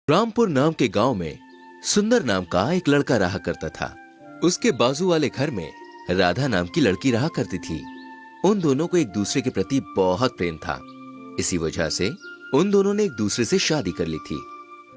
रामपुर नाम के गांव में सुंदर नाम का एक लड़का रहा करता था। उसके बाजू वाले घर में राधा नाम की लड़की रहा करती थी। उन दोनों को एक दूसरे के प्रति बहुत प्रेम था। इसी वजह से उन दोनों ने एक दूसरे से शादी कर ली थी।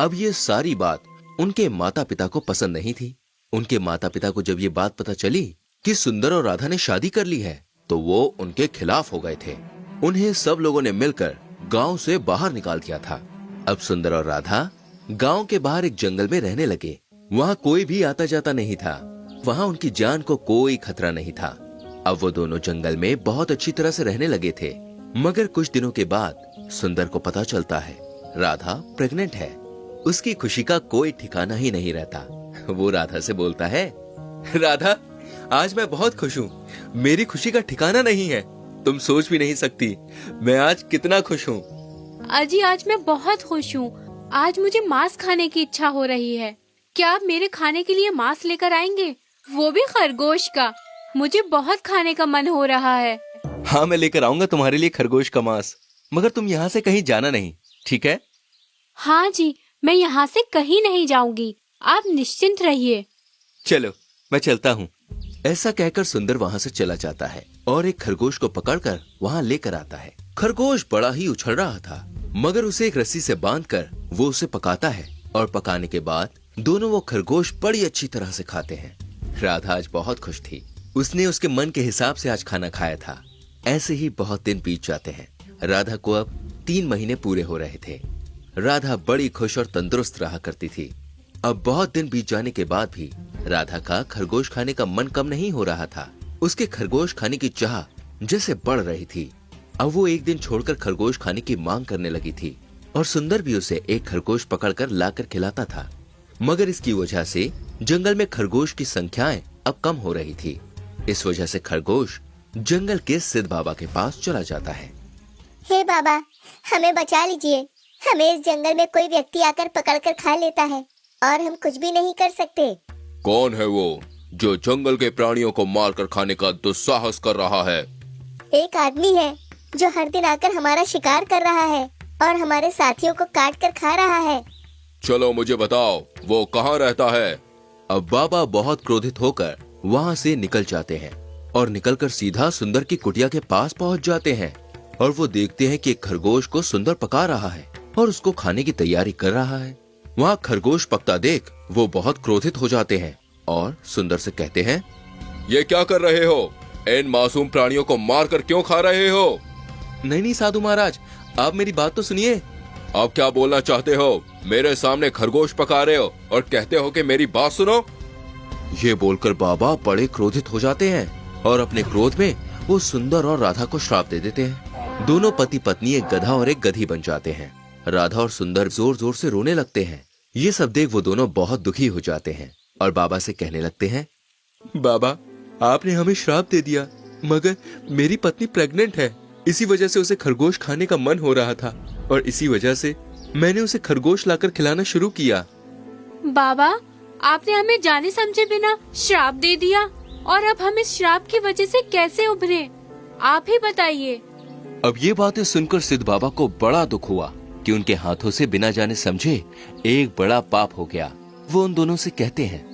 अब ये सारी बात उनके माता पिता को पसंद नहीं थी। उनके माता पिता को जब ये बात पता चली कि सुंदर और राधा ने शादी कर ली है, तो वो उनके खिलाफ हो गए थे। उन्हें सब लोगों ने मिलकर गांव से बाहर निकाल दिया था। अब सुंदर और राधा गांव के बाहर एक जंगल में रहने लगे। वहाँ कोई भी आता जाता नहीं था। वहाँ उनकी जान को कोई खतरा नहीं था। अब वो दोनों जंगल में बहुत अच्छी तरह से रहने लगे थे। मगर कुछ दिनों के बाद सुंदर को पता चलता है राधा प्रेग्नेंट है। उसकी खुशी का कोई ठिकाना ही नहीं रहता। वो राधा से बोलता है, राधा, आज मैं बहुत खुश हूँ। मेरी खुशी का ठिकाना नहीं है। तुम सोच भी नहीं सकती मैं आज कितना खुश हूँ। अजी, आज मैं बहुत खुश हूँ। आज मुझे मांस खाने की इच्छा हो रही है। क्या आप मेरे खाने के लिए मांस लेकर आएंगे, वो भी खरगोश का? मुझे बहुत खाने का मन हो रहा है। हाँ, मैं लेकर आऊंगा तुम्हारे लिए खरगोश का मांस। मगर तुम यहाँ से कहीं जाना नहीं, ठीक है? हाँ जी, मैं यहाँ से कहीं नहीं जाऊंगी। आप निश्चिंत रहिए। चलो, मैं चलता हूँ। ऐसा कहकर सुंदर वहाँ से चला जाता है और एक खरगोश को पकड़कर वहाँ लेकर आता है। खरगोश बड़ा ही उछल रहा था, मगर उसे एक रस्सी से बांधकर वो उसे पकाता है और पकाने के बाद दोनों वो खरगोश बड़ी अच्छी तरह से खाते हैं। राधा आज बहुत खुश थी। उसने उसके मन के हिसाब से आज खाना खाया था। ऐसे ही बहुत दिन बीत जाते हैं। राधा को अब 3 महीने पूरे हो रहे थे। राधा बड़ी खुश और तंदुरुस्त रहा करती थी। अब बहुत दिन बीत जाने के बाद भी राधा का खरगोश खाने का मन कम नहीं हो रहा था। उसके खरगोश खाने की चाह जैसे बढ़ रही थी। अब वो एक दिन छोड़कर खरगोश खाने की मांग करने लगी थी और सुंदर भी उसे एक खरगोश पकड़कर लाकर खिलाता था। मगर इसकी वजह से जंगल में खरगोश की संख्याएं अब कम हो रही थी। इस वजह से खरगोश जंगल के सिद्ध बाबा के पास चला जाता है। हे बाबा, हमें बचा लीजिए। हमें इस जंगल में कोई व्यक्ति आकर पकड़कर खा लेता है और हम कुछ भी नहीं कर सकते। कौन है वो जो जंगल के प्राणियों को मारकर खाने का दुस्साहस कर रहा है? एक आदमी है जो हर दिन आकर हमारा शिकार कर रहा है और हमारे साथियों को काट कर खा रहा है। चलो मुझे बताओ, वो कहाँ रहता है? अब बाबा बहुत क्रोधित होकर वहाँ से निकल जाते हैं और निकलकर सीधा सुंदर की कुटिया के पास पहुँच जाते हैं और वो देखते हैं कि एक खरगोश को सुंदर पका रहा है और उसको खाने की तैयारी कर रहा है। वहाँ खरगोश पकता देख वो बहुत क्रोधित हो जाते हैं और सुंदर से कहते हैं, ये क्या कर रहे हो? इन मासूम प्राणियों को मारकर क्यों खा रहे हो? नहीं साधु महाराज, आप मेरी बात तो सुनिए। आप क्या बोलना चाहते हो? मेरे सामने खरगोश पका रहे हो और कहते हो कि मेरी बात सुनो। ये बोलकर बाबा बड़े क्रोधित हो जाते हैं और अपने क्रोध में वो सुंदर और राधा को श्राप दे देते हैं। दोनों पति पत्नी एक गधा और एक गधी बन जाते हैं। राधा और सुंदर जोर जोर से रोने लगते हैं। ये सब देख वो दोनों बहुत दुखी हो जाते हैं और बाबा से कहने लगते हैं, बाबा, आपने हमें श्राप दे दिया, मगर मेरी पत्नी प्रेग्नेंट है। इसी वजह से उसे खरगोश खाने का मन हो रहा था और इसी वजह से मैंने उसे खरगोश लाकर खिलाना शुरू किया। बाबा, आपने हमें जाने समझे बिना श्राप दे दिया और अब हम इस श्राप की वजह से कैसे उभरे? आप ही बताइए। अब ये बातें सुनकर सिद्ध बाबा को बड़ा दुख हुआ कि उनके हाथों से बिना जाने समझे एक बड़ा पाप हो गया। वो उन दोनों से कहते हैं,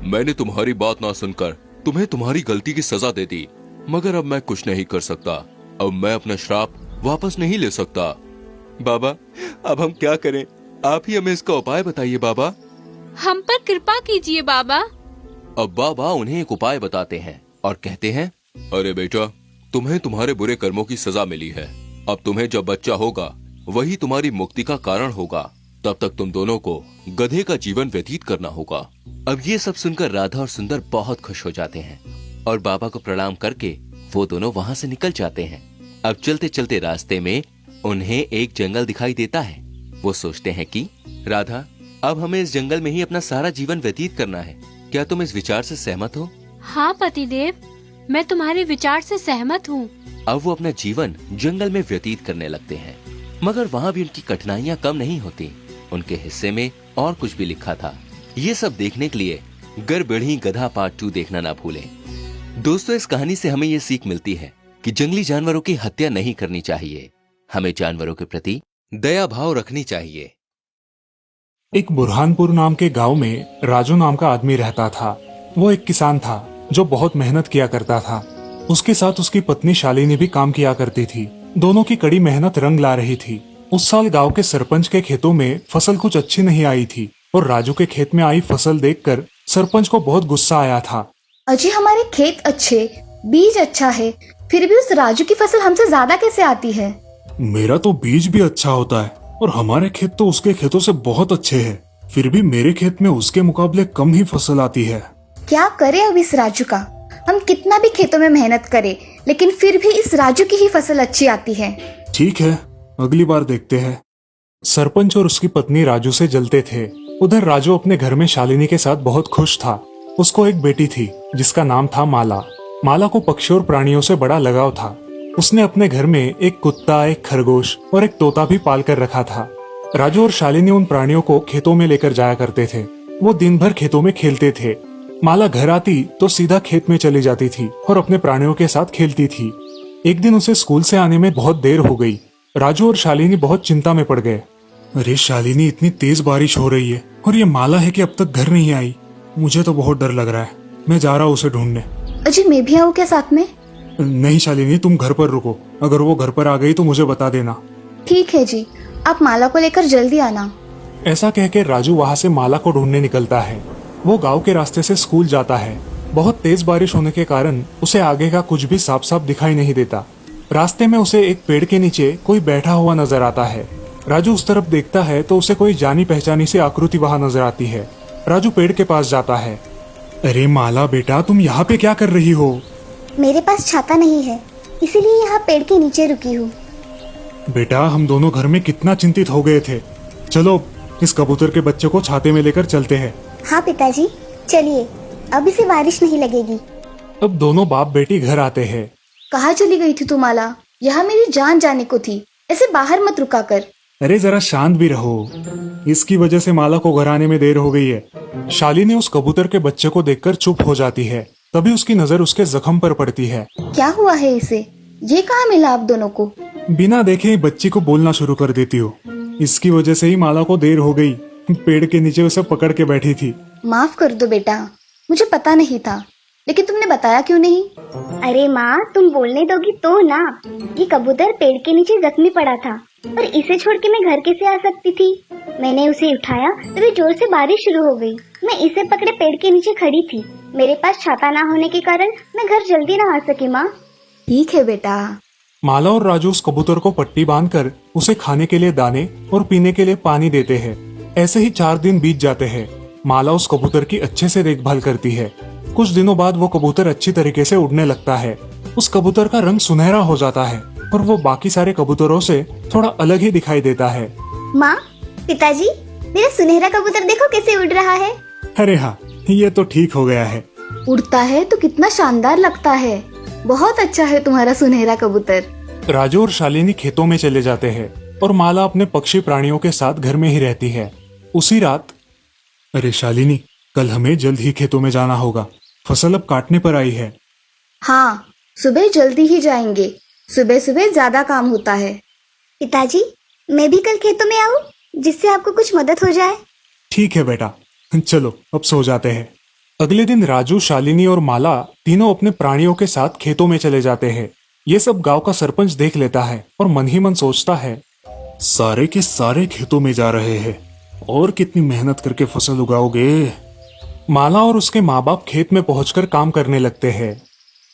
मैंने तुम्हारी बात ना सुनकर तुम्हें तुम्हारी गलती की सजा दे दी, मगर अब मैं कुछ नहीं कर सकता। अब मैं अपना श्राप वापस नहीं ले सकता। बाबा, अब हम क्या करें? आप ही हमें इसका उपाय बताइए बाबा। हम पर कृपा कीजिए बाबा। अब बाबा उन्हें एक उपाय बताते हैं और कहते हैं, अरे बेटा, तुम्हें तुम्हारे बुरे कर्मों की सजा मिली है। अब तुम्हें जब बच्चा होगा वही तुम्हारी मुक्ति का कारण होगा। तब तक तुम दोनों को गधे का जीवन व्यतीत करना होगा। अब ये सब सुनकर राधा और सुंदर बहुत खुश हो जाते हैं और बाबा को प्रणाम करके वो दोनों वहाँ से निकल जाते हैं। अब चलते चलते रास्ते में उन्हें एक जंगल दिखाई देता है। वो सोचते हैं कि राधा, अब हमें इस जंगल में ही अपना सारा जीवन व्यतीत करना है। क्या तुम इस विचार से सहमत हो? हाँ पतिदेव, मैं तुम्हारे विचार से सहमत हूँ। अब वो अपना जीवन जंगल में व्यतीत करने लगते हैं, मगर वहाँ भी उनकी कठिनाइयाँ कम नहीं होती। उनके हिस्से में और कुछ भी लिखा था। ये सब देखने के लिए गड़बड़ी गधा पार्ट 2 देखना ना भूलें। दोस्तों, इस कहानी से हमें ये सीख मिलती है कि जंगली जानवरों की हत्या नहीं करनी चाहिए। हमें जानवरों के प्रति दया भाव रखनी चाहिए। एक बुरहानपुर नाम के गांव में राजू नाम का आदमी रहता था। वो एक किसान था जो बहुत मेहनत किया करता था। उसके साथ उसकी पत्नी शालिनी भी काम किया करती थी। दोनों की कड़ी मेहनत रंग ला रही थी। उस साल गांव के सरपंच के खेतों में फसल कुछ अच्छी नहीं आई थी और राजू के खेत में आई फसल देखकर सरपंच को बहुत गुस्सा आया था। अजी हमारे खेत अच्छे, बीज अच्छा है, फिर भी उस राजू की फसल हमसे ज्यादा कैसे आती है? मेरा तो बीज भी अच्छा होता है और हमारे खेत तो उसके खेतों से बहुत अच्छे हैं, फिर भी मेरे खेत में उसके मुकाबले कम ही फसल आती है। क्या करे अब इस राजू का? हम कितना भी खेतों में मेहनत करें, लेकिन फिर भी इस राजू की ही फसल अच्छी आती है। ठीक है, अगली बार देखते हैं। सरपंच और उसकी पत्नी राजू से जलते थे। उधर राजू अपने घर में शालिनी के साथ बहुत खुश था। उसको एक बेटी थी जिसका नाम था माला। माला को पक्षियों और प्राणियों से बड़ा लगाव था। उसने अपने घर में एक कुत्ता, एक खरगोश और एक तोता भी पाल कर रखा था। राजू और शालिनी उन प्राणियों को खेतों में लेकर जाया करते थे। वो दिन भर खेतों में खेलते थे। माला घर आती तो सीधा खेत में चली जाती थी और अपने प्राणियों के साथ खेलती थी। एक दिन उसे स्कूल से आने में बहुत देर हो गई। राजू और शालिनी बहुत चिंता में पड़ गए। अरे शालिनी, इतनी तेज बारिश हो रही है और ये माला है कि अब तक घर नहीं आई। मुझे तो बहुत डर लग रहा है। मैं जा रहा हूँ उसे ढूंढने। अजी मैं भी आऊँ क्या साथ में? नहीं शालिनी, तुम घर पर रुको। अगर वो घर पर आ गई तो मुझे बता देना। ठीक है जी, आप माला को लेकर जल्दी आना। ऐसा कहकर राजू वहाँ से माला को ढूंढने निकलता है। वो गांव के रास्ते से स्कूल जाता है। बहुत तेज बारिश होने के कारण उसे आगे का कुछ भी साफ साफ दिखाई नहीं देता। रास्ते में उसे एक पेड़ के नीचे कोई बैठा हुआ नजर आता है। राजू उस तरफ देखता है तो उसे कोई जानी पहचानी सी आकृति वहाँ नजर आती है। राजू पेड़ के पास जाता है। अरे माला बेटा, तुम यहाँ पे क्या कर रही हो? मेरे पास छाता नहीं है, इसीलिए यहाँ पेड़ के नीचे रुकी हूँ। बेटा, हम दोनों घर में कितना चिंतित हो गए थे। चलो इस कबूतर के बच्चे को छाते में लेकर चलते हैं। हाँ पिताजी, चलिए, अब इसे बारिश नहीं लगेगी। अब दोनों बाप बेटी घर आते हैं। कहाँ चली गई थी तू माला? यहाँ मेरी जान जाने को थी, ऐसे बाहर मत रुका कर। अरे जरा शांत भी रहो। इसकी वजह से माला को घर आने में देर हो गई है। शालिनी उस कबूतर के बच्चे को देखकर चुप हो जाती है। तभी उसकी नजर उसके जख्म पर पड़ती है। क्या हुआ है इसे? ये कहाँ मिला आप दोनों को? बिना देखे ही बच्ची को बोलना शुरू कर देती हो। इसकी वजह से ही माला को देर हो गई। पेड़ के नीचे उसे पकड़ के बैठी थी। माफ कर दो बेटा, मुझे पता नहीं था, लेकिन तुमने बताया क्यों नहीं? अरे माँ, तुम बोलने दोगी तो ना। ये कबूतर पेड़ के नीचे जख्मी पड़ा था और इसे छोड़ के मैं घर कैसे आ सकती थी? मैंने उसे उठाया तभी जोर से बारिश शुरू हो गई। मैं इसे पकड़े पेड़ के नीचे खड़ी थी। मेरे पास छाता ना होने के कारण मैं घर जल्दी ना आ सकी माँ। ठीक है बेटा। माला और राजू उस कबूतर को पट्टी बांधकर उसे खाने के लिए दाने और पीने के लिए पानी देते हैं। ऐसे ही 4 दिन बीत जाते हैं। माला उस कबूतर की अच्छे से देखभाल करती है। कुछ दिनों बाद वो कबूतर अच्छी तरीके से उड़ने लगता है। उस कबूतर का रंग सुनहरा हो जाता है और वो बाकी सारे कबूतरों से थोड़ा अलग ही दिखाई देता है। माँ, पिताजी, मेरा सुनहरा कबूतर देखो कैसे उड़ रहा है। अरे हाँ, ये तो ठीक हो गया है। उड़ता है तो कितना शानदार लगता है। बहुत अच्छा है तुम्हारा सुनहरा कबूतर। राजू और शालिनी खेतों में चले जाते हैं और माला अपने पक्षी प्राणियों के साथ घर में ही रहती है। उसी रात, अरे शालिनी, कल हमें जल्द ही खेतों में जाना होगा। फसल अब काटने पर आई है। हाँ, सुबह जल्दी ही जाएंगे। सुबह सुबह ज्यादा काम होता है। पिताजी, मैं भी कल खेतों में आऊँ, जिससे आपको कुछ मदद हो जाए। ठीक है बेटा, चलो अब सो जाते हैं। अगले दिन राजू, शालिनी और माला तीनों अपने प्राणियों के साथ खेतों में चले जाते हैं। ये सब गांव का सरपंच देख लेता है और मन ही मन सोचता है, सारे के सारे खेतों में जा रहे हैं और कितनी मेहनत करके फसल उगाओगे। माला और उसके माँ बाप खेत में पहुंचकर काम करने लगते हैं।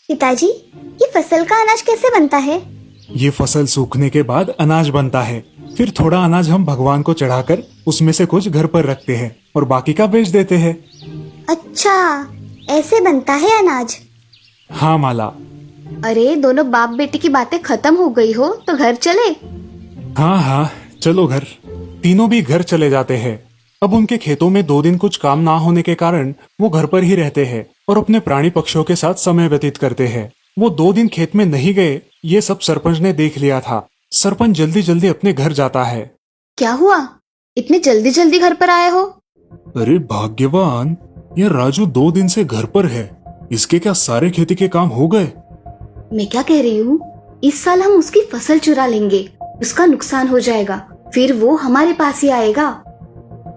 पिताजी, ये फसल का अनाज कैसे बनता है? ये फसल सूखने के बाद अनाज बनता है। फिर थोड़ा अनाज हम भगवान को चढ़ाकर उसमें से कुछ घर पर रखते हैं और बाकी का बेच देते हैं। अच्छा, ऐसे बनता है अनाज? हाँ माला। अरे दोनों बाप बेटी की बातें खत्म हो गई हो तो घर चले। हाँ हाँ, चलो घर। तीनों भी घर चले जाते हैं। अब उनके खेतों में 2 दिन कुछ काम ना होने के कारण वो घर पर ही रहते हैं और अपने प्राणी पक्षियों के साथ समय व्यतीत करते हैं। वो 2 दिन खेत में नहीं गए, ये सब सरपंच ने देख लिया था। सरपंच जल्दी जल्दी अपने घर जाता है। क्या हुआ? इतने जल्दी जल्दी घर पर आए हो? अरे भाग्यवान, ये राजू 2 दिन से घर पर है। इसके क्या सारे खेती के काम हो गए? मैं क्या कह रही हूँ, इस साल हम उसकी फसल चुरा लेंगे, उसका नुकसान हो जाएगा, फिर वो हमारे पास ही आएगा।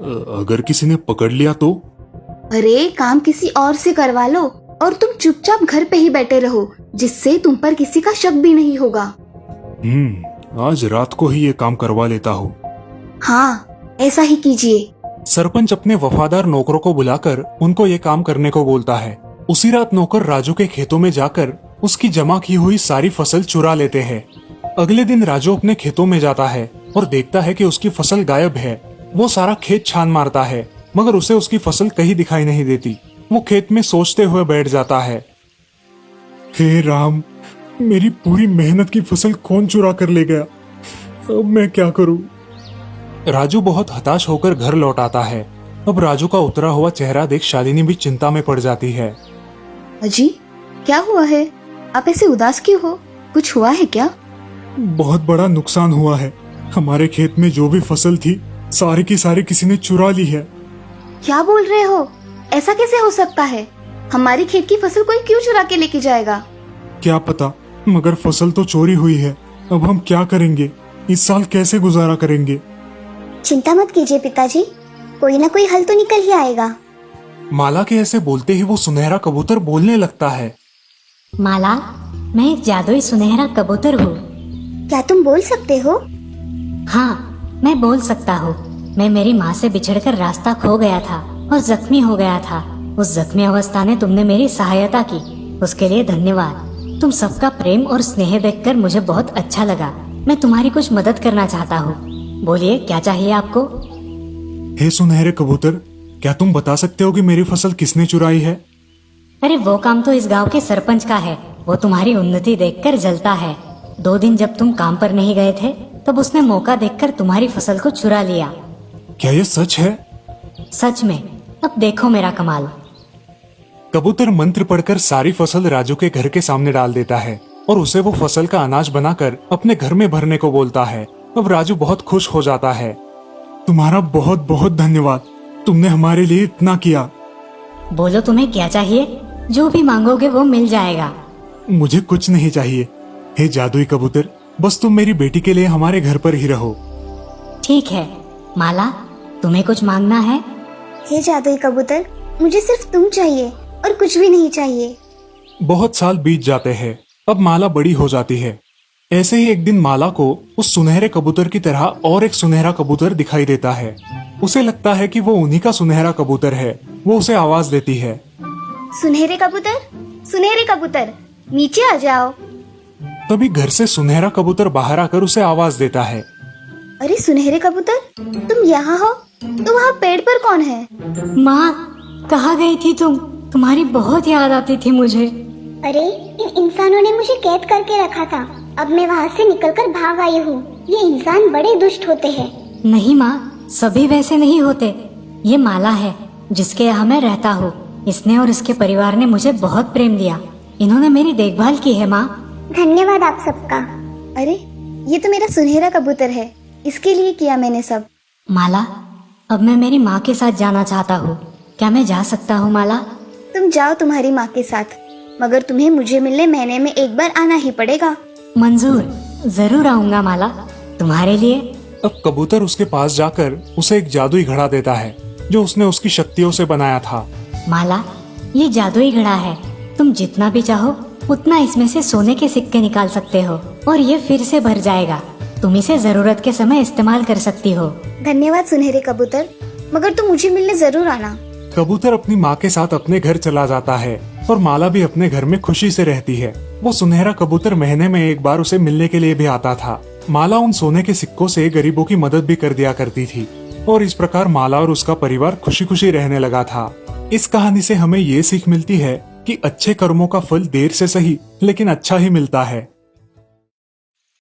अगर किसी ने पकड़ लिया तो? अरे काम किसी और से करवा लो और तुम चुपचाप घर पे ही बैठे रहो, जिससे तुम पर किसी का शक भी नहीं होगा। आज रात को ही ये काम करवा लेता हूँ। हाँ, ऐसा ही कीजिए। सरपंच अपने वफादार नौकरों को बुलाकर उनको ये काम करने को बोलता है। उसी रात नौकर राजू के खेतों में जाकर उसकी जमा की हुई सारी फसल चुरा लेते हैं। अगले दिन राजू अपने खेतों में जाता है और देखता है कि उसकी फसल गायब है। वो सारा खेत छान मारता है, मगर उसे उसकी फसल कहीं दिखाई नहीं देती। वो खेत में सोचते हुए बैठ जाता है, हे राम, मेरी पूरी मेहनत की फसल कौन चुरा कर ले गया? अब मैं क्या करूं? राजू बहुत हताश होकर घर लौट आता है। अब राजू का उतरा हुआ चेहरा देख शालिनी भी चिंता में पड़ जाती है। अजी, क्या हुआ है? आप ऐसे उदास क्यों हो? कुछ हुआ है क्या? बहुत बड़ा नुकसान हुआ है। हमारे खेत में जो भी फसल थी सारी की सारी किसी ने चुरा ली है। क्या बोल रहे हो? ऐसा कैसे हो सकता है? हमारी खेत की फसल कोई क्यों चुरा के लेके जाएगा? क्या पता, मगर फसल तो चोरी हुई है। अब हम क्या करेंगे? इस साल कैसे गुजारा करेंगे? चिंता मत कीजिए पिताजी, कोई ना कोई हल तो निकल ही आएगा। माला के ऐसे बोलते ही वो सुनहरा कबूतर बोलने लगता है। माला, मैं एक जादुई सुनहरा कबूतर हूँ। क्या तुम बोल सकते हो? हाँ, मैं बोल सकता हूँ। मैं मेरी माँ से बिछड़कर रास्ता खो गया था और जख्मी हो गया था। उस जख्मी अवस्था में तुमने मेरी सहायता की, उसके लिए धन्यवाद। तुम सबका प्रेम और स्नेह देखकर मुझे बहुत अच्छा लगा। मैं तुम्हारी कुछ मदद करना चाहता हूँ। बोलिए, क्या चाहिए आपको? हे सुनहरे कबूतर, क्या तुम बता सकते हो कि मेरी फसल किसने चुराई है? अरे वो काम तो इस गांव के सरपंच का है। वो तुम्हारी उन्नति देखकर जलता है। 2 दिन जब तुम काम पर नहीं गए थे, तब उसने मौका देखकर तुम्हारी फसल को चुरा लिया। क्या ये सच है? सच में। अब देखो मेरा कमाल। कबूतर मंत्र पढ़कर सारी फसल राजू के घर के सामने डाल देता है और उसे वो फसल का अनाज बनाकर अपने घर में भरने को बोलता है। अब राजू बहुत खुश हो जाता है। तुम्हारा बहुत बहुत धन्यवाद, तुमने हमारे लिए इतना किया। बोलो, तुम्हें क्या चाहिए? जो भी मांगोगे वो मिल जाएगा। मुझे कुछ नहीं चाहिए। हे जादुई कबूतर, बस तुम मेरी बेटी के लिए हमारे घर पर ही रहो। ठीक है। माला, तुम्हें कुछ मांगना है? हे जादुई कबूतर, मुझे सिर्फ तुम चाहिए और कुछ भी नहीं चाहिए। बहुत साल बीत जाते हैं। अब माला बड़ी हो जाती है। ऐसे ही एक दिन माला को उस सुनहरे कबूतर की तरह और एक सुनहरा कबूतर दिखाई देता है। उसे लगता है कि वो उन्हीं का सुनहरा कबूतर है। वो उसे आवाज देती है, सुनहरे कबूतर, सुनहरे कबूतर, नीचे आ जाओ। तभी घर से सुनहरा कबूतर बाहर आकर उसे आवाज देता है, अरे सुनहरे कबूतर, तुम यहाँ हो? तो वहाँ पेड़ पर कौन है? माँ, कहाँ गई थी तुम? तुम्हारी बहुत याद आती थी मुझे। अरे इन इंसानों ने मुझे कैद करके रखा था। अब मैं वहाँ से निकलकर भाग आई हूँ। ये इंसान बड़े दुष्ट होते हैं। नहीं माँ, सभी वैसे नहीं होते। ये माला है जिसके यहाँ मैं रहता हूँ। इसने और इसके परिवार ने मुझे बहुत प्रेम दिया। इन्होंने मेरी देखभाल की है माँ। धन्यवाद आप सबका। अरे, ये तो मेरा सुनहरा कबूतर है, इसके लिए किया मैंने सब। माला, अब मैं मेरी माँ के साथ जाना चाहता हूँ। क्या मैं जा सकता हूँ माला? तुम जाओ तुम्हारी माँ के साथ, मगर तुम्हें मुझे मिलने महीने में एक बार आना ही पड़ेगा। मंजूर, जरूर आऊंगा माला, तुम्हारे लिए। अब कबूतर उसके पास जाकर उसे एक जादुई घड़ा देता है जो उसने उसकी शक्तियों से बनाया था। माला, ये जादुई घड़ा है। तुम जितना भी चाहो उतना इसमें से सोने के सिक्के निकाल सकते हो और ये फिर से भर जाएगा। तुम इसे जरूरत के समय इस्तेमाल कर सकती हो। धन्यवाद सुनहरे कबूतर, मगर तुम मुझे मिलने जरूर आना। कबूतर अपनी माँ के साथ अपने घर चला जाता है और माला भी अपने घर में खुशी से रहती है। वो सुनहरा कबूतर महीने में एक बार उसे मिलने के लिए भी आता था। माला उन सोने के सिक्कों से गरीबों की मदद भी कर दिया करती थी और इस प्रकार माला और उसका परिवार खुशी खुशी रहने लगा था। इस कहानी से हमें ये सीख मिलती है कि अच्छे कर्मों का फल देर से सही लेकिन अच्छा ही मिलता है।